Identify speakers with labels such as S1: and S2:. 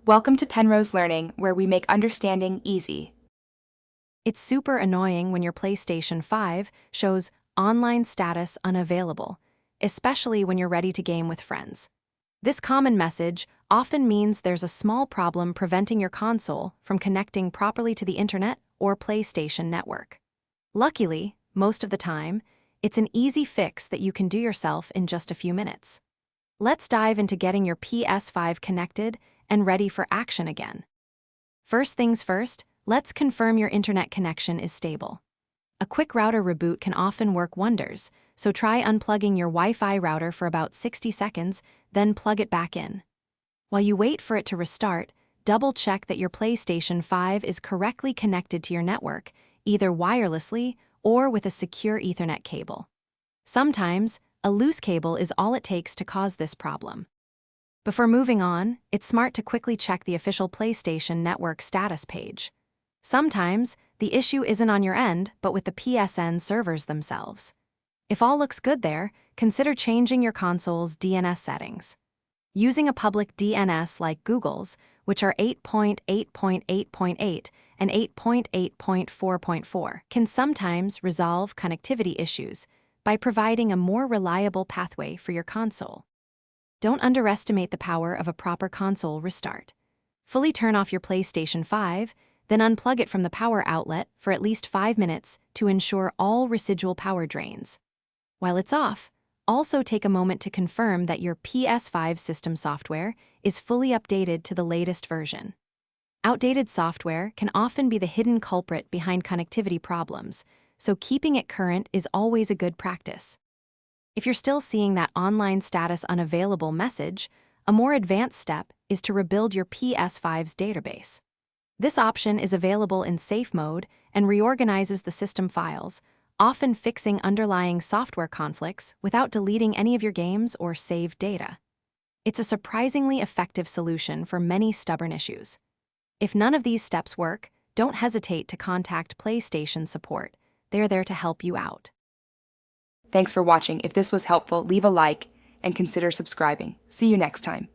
S1: Welcome to Penrose Learning, where we make understanding easy.
S2: It's super annoying when your PlayStation 5 shows online status unavailable, especially when you're ready to game with friends. This common message often means there's a small problem preventing your console from connecting properly to the internet or PlayStation network. Luckily, most of the time, it's an easy fix that you can do yourself in just a few minutes. Let's dive into getting your PS5 connected and ready for action again. First things first, let's confirm your internet connection is stable. A quick router reboot can often work wonders, so try unplugging your Wi-Fi router for about 60 seconds, then plug it back in. While you wait for it to restart, double-check that your PlayStation 5 is correctly connected to your network, either wirelessly or with a secure Ethernet cable. Sometimes, a loose cable is all it takes to cause this problem. Before moving on, it's smart to quickly check the official PlayStation Network status page. Sometimes, the issue isn't on your end, but with the PSN servers themselves. If all looks good there, consider changing your console's DNS settings. Using a public DNS like Google's, which are 8.8.8.8 and 8.8.4.4, can sometimes resolve connectivity issues by providing a more reliable pathway for your console. Don't underestimate the power of a proper console restart. Fully turn off your PlayStation 5, then unplug it from the power outlet for at least 5 minutes to ensure all residual power drains. While it's off, also take a moment to confirm that your PS5 system software is fully updated to the latest version. Outdated software can often be the hidden culprit behind connectivity problems, so keeping it current is always a good practice. If you're still seeing that online status unavailable message, a more advanced step is to rebuild your PS5's database. This option is available in safe mode and reorganizes the system files, often fixing underlying software conflicts without deleting any of your games or saved data. It's a surprisingly effective solution for many stubborn issues. If none of these steps work, don't hesitate to contact PlayStation support. They're there to help you out.
S1: Thanks for watching. If this was helpful, leave a like and consider subscribing. See you next time.